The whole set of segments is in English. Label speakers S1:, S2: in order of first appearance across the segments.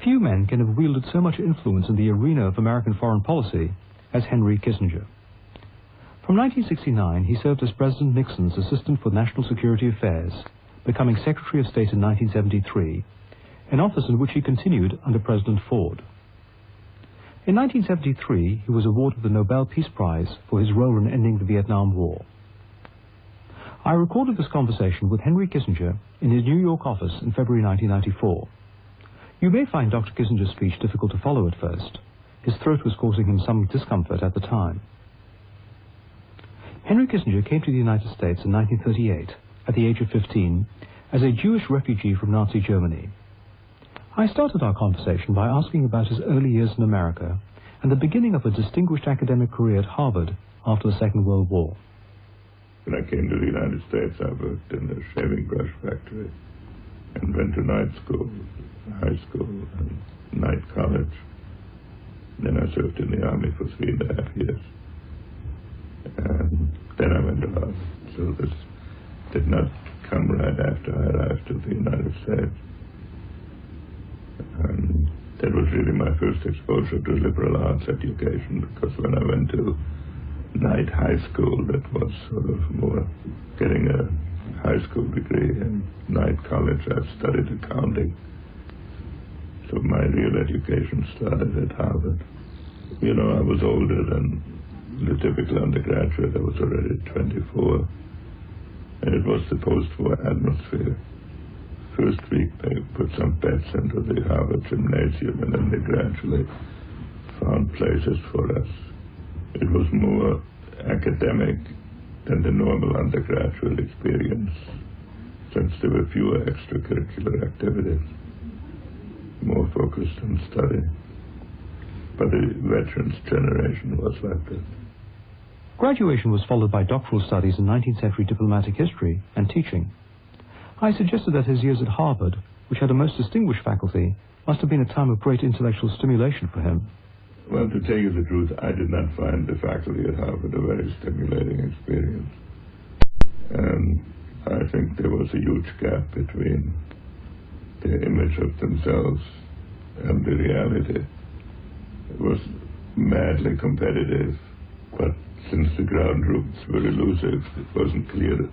S1: Few men can have wielded so much influence in the arena of American foreign policy as Henry Kissinger. From 1969, he served as President Nixon's Assistant for National Security Affairs, becoming Secretary of State in 1973, an office in which he continued under President Ford. In 1973, he was awarded the Nobel Peace Prize for his role in ending the Vietnam War. I recorded this conversation with Henry Kissinger in his New York office in February 1994. You may find Dr. Kissinger's speech difficult to follow at first. His throat was causing him some discomfort at the time. Henry Kissinger came to the United States in 1938, at the age of 15, as a Jewish refugee from Nazi Germany. I started our conversation by asking about his early years in America and the beginning of a distinguished academic career at Harvard after the Second World War.
S2: When I came to the United States, I worked in a shaving brush factory and went to night school, high school, and night college. Then I served in the Army for 3.5 years. And then I went to Harvard. So this did not come right after I arrived to the United States. And that was really my first exposure to liberal arts education, because when I went to night high school, that was sort of more getting a high school degree. In night college, I studied accounting. So my real education started at Harvard. You know, I was older than the typical undergraduate. I was already 24. And it was the post-war atmosphere. First week, they put some bets into the Harvard gymnasium, and then they gradually found places for us. It was more academic than the normal undergraduate experience, since there were fewer extracurricular activities, more focused on study. But the veterans' generation was like this.
S1: Graduation was followed by doctoral studies in 19th century diplomatic history and teaching. I suggested that his years at Harvard, which had a most distinguished faculty, must have been a time of great intellectual stimulation for him.
S2: Well, to tell you the truth, I did not find the faculty at Harvard a very stimulating experience. And I think there was a huge gap between their image of themselves and the reality. It was madly competitive, but since the ground rules were elusive, it wasn't clear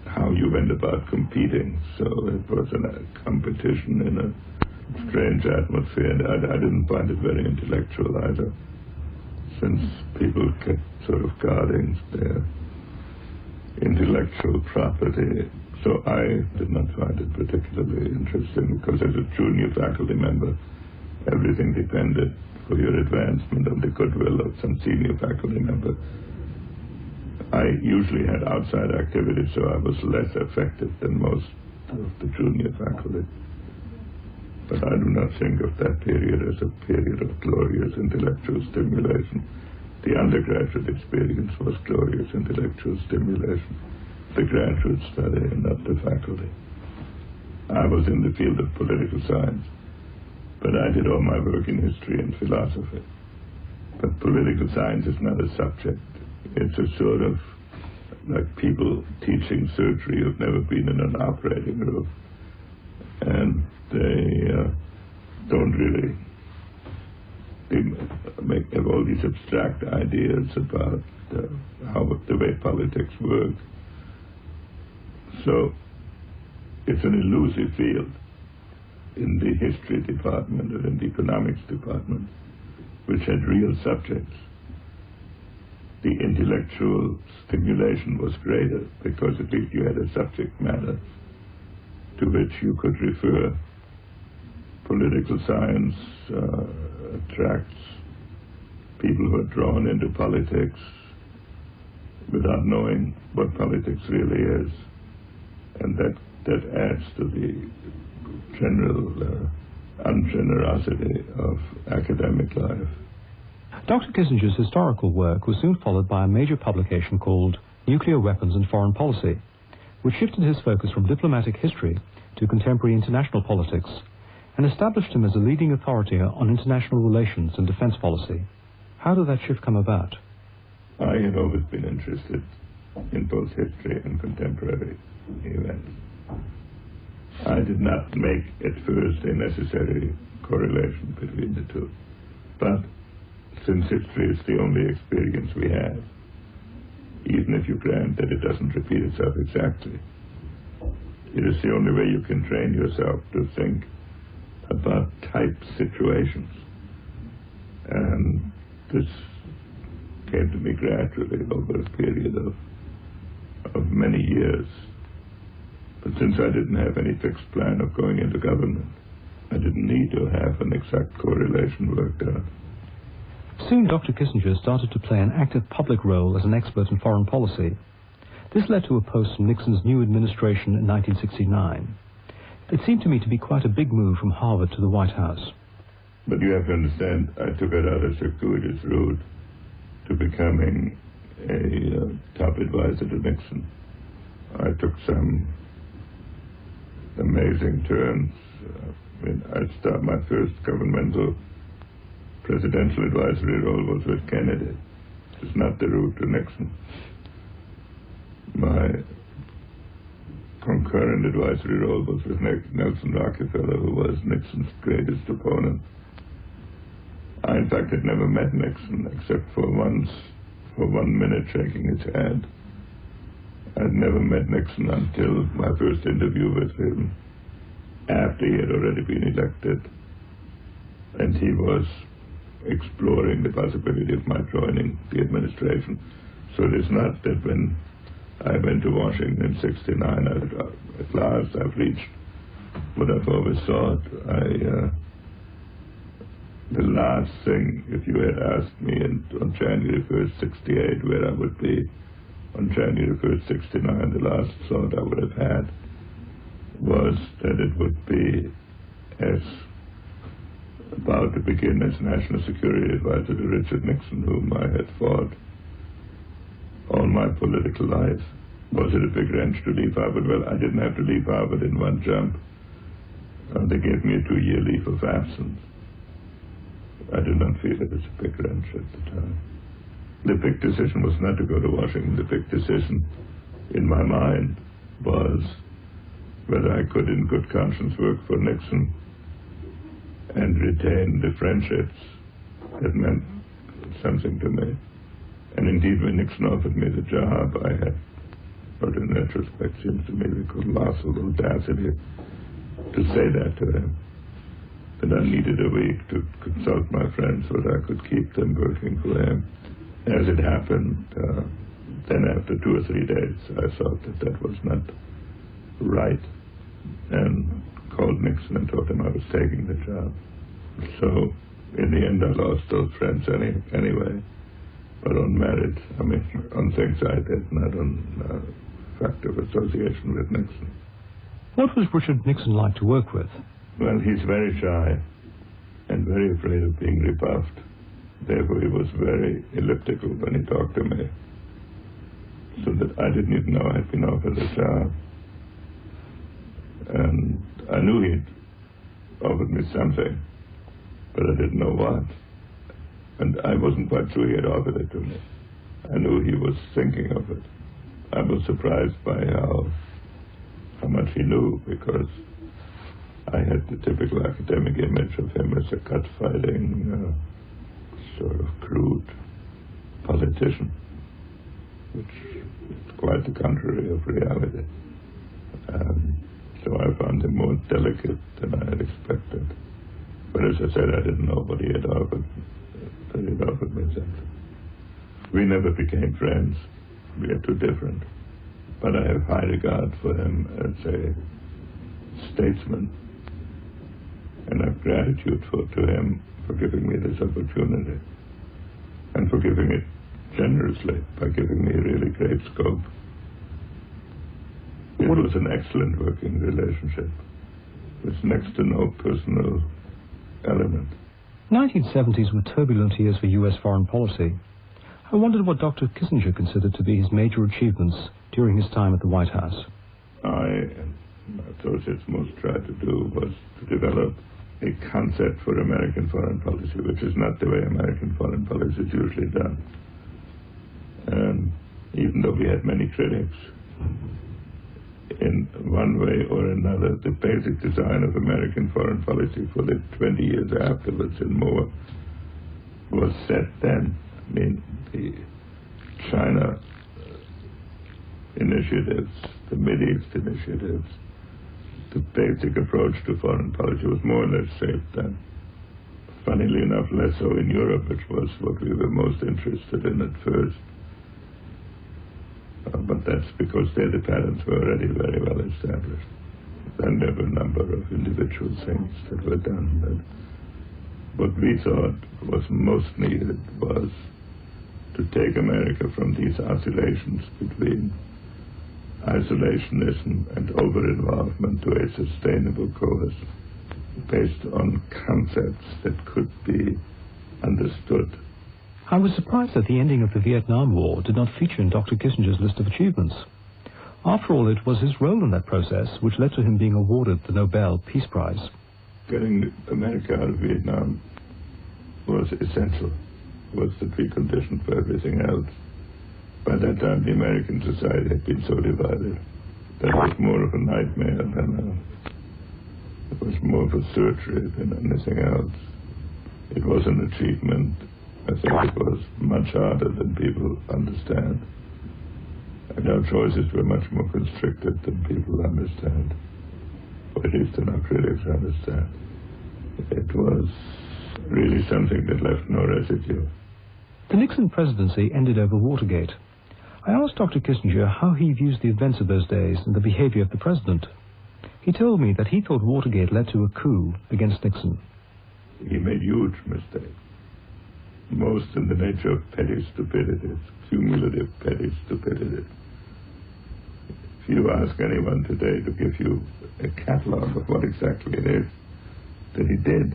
S2: how you went about competing. So it was a competition in a strange atmosphere, and I didn't find it very intellectual either, since people kept sort of guarding their intellectual property. So I did not find it particularly interesting, because as a junior faculty member, everything depended for your advancement on the goodwill of some senior faculty member. I usually had outside activities, so I was less effective than most of the junior faculty. But I do not think of that period as a period of glorious intellectual stimulation. The undergraduate experience was glorious intellectual stimulation, the graduate study and not the faculty. I was in the field of political science, but I did all my work in history and philosophy. But political science is not a subject. It's a sort of like people teaching surgery who've never been in an operating room. And they don't really have all these abstract ideas about how the way politics work. So it's an elusive field in the history department or in the economics department, which had real subjects. The intellectual stimulation was greater because at least you had a subject matter to which you could refer. Political science attracts people who are drawn into politics without knowing what politics really is, and that adds to the general ungenerosity of academic life.
S1: Dr. Kissinger's historical work was soon followed by a major publication called Nuclear Weapons and Foreign Policy, which shifted his focus from diplomatic history to contemporary international politics and established him as a leading authority on international relations and defense policy. How did that shift come about?
S2: I had always been interested in both history and contemporary events. I did not make at first a necessary correlation between the two. But since history is the only experience we have, even if you grant that it doesn't repeat itself exactly, it is the only way you can train yourself to think about type situations. And this came to me gradually over a period of many years. But since I didn't have any fixed plan of going into government, I didn't need to have an exact correlation worked out.
S1: Soon Dr. Kissinger started to play an active public role as an expert in foreign policy. This led to a post in Nixon's new administration in 1969. It seemed to me to be quite a big move from Harvard to the White House.
S2: But you have to understand, I took it out a circuitous route to becoming a top advisor to Nixon. I took some amazing turns. My first governmental presidential advisory role was with Kennedy. It's not the route to Nixon. My concurrent advisory role was with Nelson Rockefeller, who was Nixon's greatest opponent. I, in fact, had never met Nixon except for 1 minute shaking his hand. I'd never met Nixon until my first interview with him after he had already been elected, and he was exploring the possibility of my joining the administration. So it is not that when I went to Washington in '69, at last I've reached what I've always thought. The last thing, if you had asked me on January 1st, '68, where I would be on January 1st, '69, the last thought I would have had was that it would be about to begin as National Security Advisor to Richard Nixon, whom I had fought all my political life. Was it a big wrench to leave Harvard? Well, I didn't have to leave Harvard in one jump. They gave me a 2-year leave of absence. I did not feel it was a big wrench at the time. The big decision was not to go to Washington. The big decision in my mind was whether I could in good conscience work for Nixon and retain the friendships that meant something to me. And indeed, when Nixon offered me the job, I had, but in retrospect, seems to me the colossal audacity to say that to him, that I needed a week to consult my friends so that I could keep them working for him. As it happened, then after 2 or 3 days, I thought that was not right, and called Nixon and told him I was taking the job. So in the end, I lost those friends anyway. But on merit, on things I did, not on fact of association with Nixon.
S1: What was Richard Nixon like to work with?
S2: Well, he's very shy and very afraid of being rebuffed. Therefore, he was very elliptical when he talked to me, so that I didn't even know I'd been offered a job. And I knew he'd offered me something, but I didn't know what. And I wasn't quite sure he had offered it to me. I knew he was thinking of it. I was surprised by how much he knew, because I had the typical academic image of him as a cut-fighting, sort of crude politician, which is quite the contrary of reality. So I found him more delicate than I had expected. But as I said, I didn't know what he had offered. That he had offered me something. We never became friends. We are too different. But I have high regard for him as a statesman, and I have gratitude to him for giving me this opportunity, and for giving it generously by giving me really great scope. It was an excellent working relationship with next to no personal element.
S1: 1970s were turbulent years for U.S. foreign policy. I wondered what Dr. Kissinger considered to be his major achievements during his time at the White House.
S2: Associates most tried to do was to develop a concept for American foreign policy, which is not the way American foreign policy is usually done. And even though we had many critics, in one way or another, the basic design of American foreign policy for the 20 years afterwards and more was set then. I mean, the China initiatives, the Mideast initiatives, the basic approach to foreign policy was more or less set then. Funnily enough, less so in Europe, which was what we were most interested in at first. But that's because there the patterns were already very well established. And there were a number of individual things that were done. But what we thought was most needed was to take America from these oscillations between isolationism and over-involvement to a sustainable course based on concepts that could be understood.
S1: I was surprised that the ending of the Vietnam War did not feature in Dr. Kissinger's list of achievements. After all, it was his role in that process which led to him being awarded the Nobel Peace Prize.
S2: Getting America out of Vietnam was essential, was the precondition for everything else. By that time, the American society had been so divided that it was more of a nightmare than it was more of a surgery than anything else. It was an achievement. I think it was much harder than people understand. And our choices were much more constricted than people understand. Or at least they're not critics understand. It was really something that left no residue.
S1: The Nixon presidency ended over Watergate. I asked Dr. Kissinger how he views the events of those days and the behavior of the president. He told me that he thought Watergate led to a coup against Nixon.
S2: He made huge mistakes. Most in the nature of petty stupidities, cumulative petty stupidities. If you ask anyone today to give you a catalog of what exactly it is that he did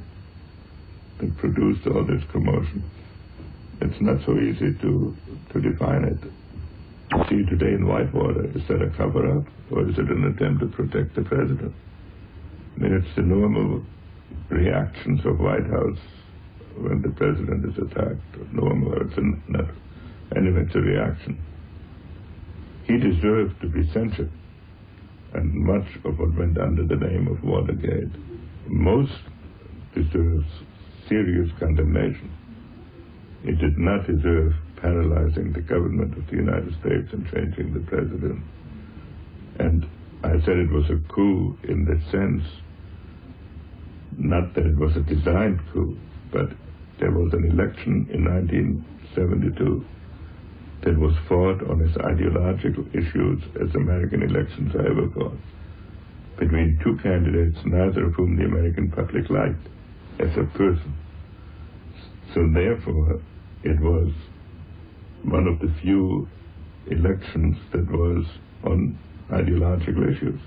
S2: that produced all this commotion, it's not so easy to define it. You see today in Whitewater, is that a cover-up or is it an attempt to protect the president? I mean, it's the normal reactions of White House when the president is attacked. Normal, anyway, it's a reaction. He deserved to be censured, and much of what went under the name of Watergate most deserves serious condemnation. It did not deserve paralyzing the government of the United States and changing the president. And I said it was a coup in the sense, not that it was a designed coup, but there was an election in 1972 that was fought on as ideological issues as American elections are ever fought, between two candidates, neither of whom the American public liked as a person. So therefore, it was one of the few elections that was on ideological issues.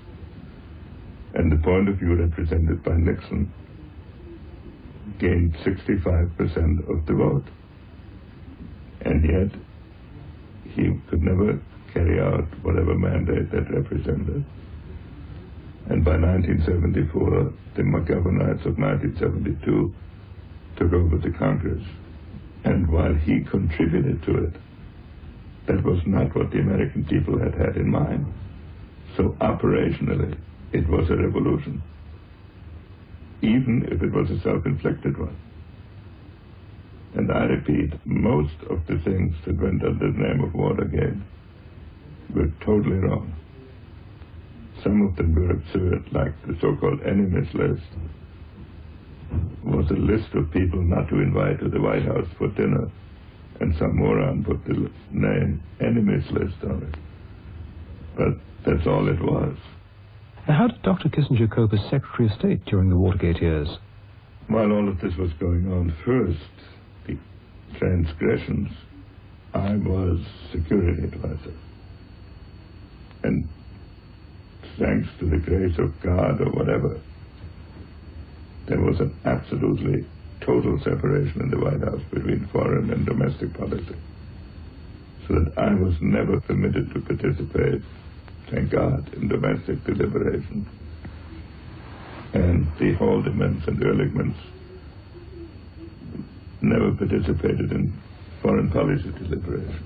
S2: And the point of view represented by Nixon gained 65% of the vote. And yet, he could never carry out whatever mandate that represented. And by 1974, the McGovernites of 1972 took over the Congress. And while he contributed to it, that was not what the American people had had in mind. So operationally, it was a revolution, even if it was a self-inflicted one. And I repeat, most of the things that went under the name of Watergate were totally wrong. Some of them were absurd, like the so-called enemies list was a list of people not to invite to the White House for dinner, and some moron put the name enemies list on it. But that's all it was.
S1: Now, how did Dr. Kissinger cope as Secretary of State during the Watergate years?
S2: While all of this was going on, first, the transgressions, I was security advisor. And thanks to the grace of God or whatever, there was an absolutely total separation in the White House between foreign and domestic politics. So that I was never permitted to participate, thank God, in domestic deliberations. And the Haldemans and Ehrlichmans never participated in foreign policy deliberation.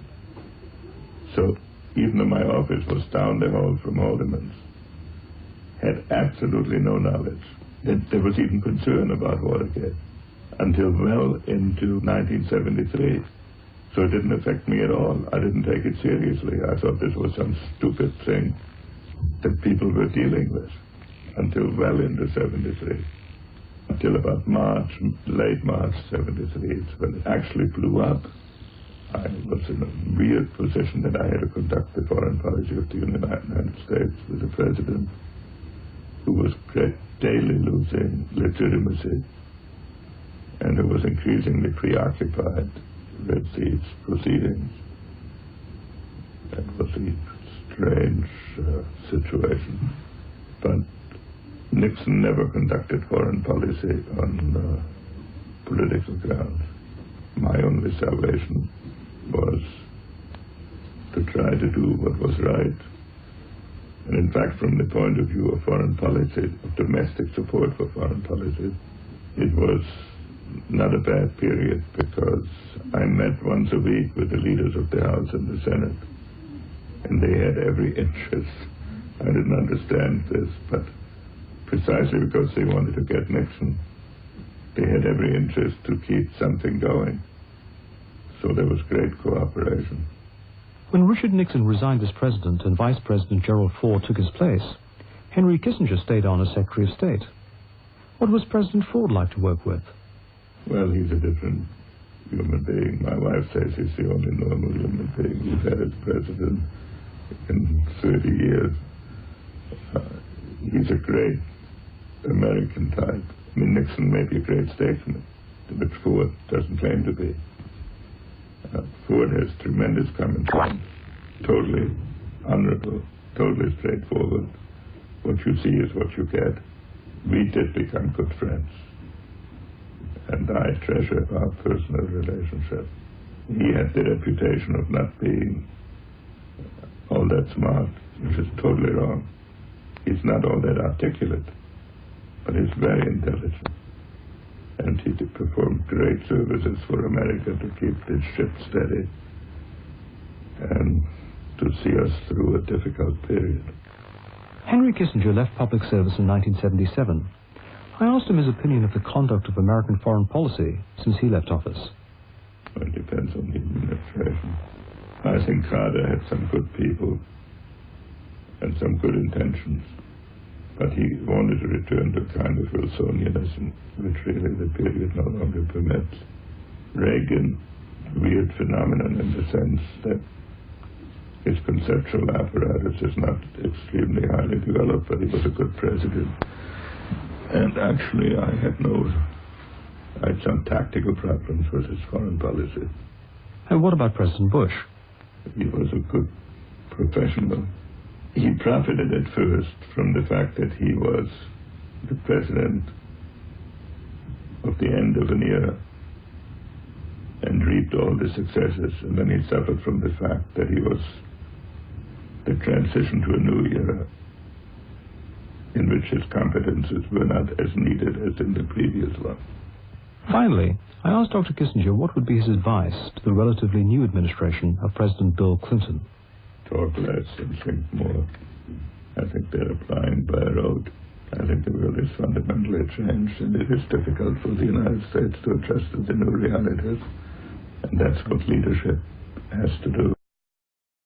S2: So even though my office was down the hall from Haldemans, had absolutely no knowledge that there was even concern about Watergate until well into 1973. So it didn't affect me at all. I didn't take it seriously. I thought this was some stupid thing that people were dealing with until well into 73. Until about March, late March 73, it's when it actually blew up. I was in a weird position that I had to conduct the foreign policy of the United States with a president who was daily losing legitimacy and who was increasingly preoccupied with these proceedings. That was a strange situation. But Nixon never conducted foreign policy on political grounds. My only salvation was to try to do what was right. And in fact, from the point of view of foreign policy, of domestic support for foreign policy, it was not a bad period because I met once a week with the leaders of the House and the Senate, and they had every interest. I didn't understand this, but precisely because they wanted to get Nixon, they had every interest to keep something going. So there was great cooperation.
S1: When Richard Nixon resigned as president and Vice President Gerald Ford took his place, Henry Kissinger stayed on as Secretary of State. What was President Ford like to work with?
S2: Well, he's a different human being. My wife says he's the only normal human being we've had as president in 30 years. He's a great American type. I mean, Nixon may be a great statesman, which Ford doesn't claim to be. Ford has tremendous common sense, totally honorable, totally straightforward. What you see is what you get. We did become good friends, and I treasure our personal relationship. He had the reputation of not being all that smart, which is totally wrong. He's not all that articulate, but he's very intelligent. And he performed great services for America to keep this ship steady and to see us through a difficult period.
S1: Henry Kissinger left public service in 1977. I asked him his opinion of the conduct of American foreign policy since he left office.
S2: Well, it depends on the administration. I think Carter had some good people and some good intentions, but he wanted to return to kind of Wilsonianism, which really the period no longer permits. Reagan, weird phenomenon in the sense that his conceptual apparatus is not extremely highly developed, but he was a good president. And actually, I had some tactical preference for his foreign policy.
S1: And what about President Bush?
S2: He was a good professional. He profited at first from the fact that he was the president of the end of an era and reaped all the successes, and then he suffered from the fact that he was the transition to a new era in which his competences were not as needed as in the previous one.
S1: Finally, I asked Dr. Kissinger what would be his advice to the relatively new administration of President Bill Clinton.
S2: Talk less and think more. I think they're applying by road. I think the world is fundamentally changed, and it is difficult for the United States to adjust to the new realities. And that's what leadership has to do.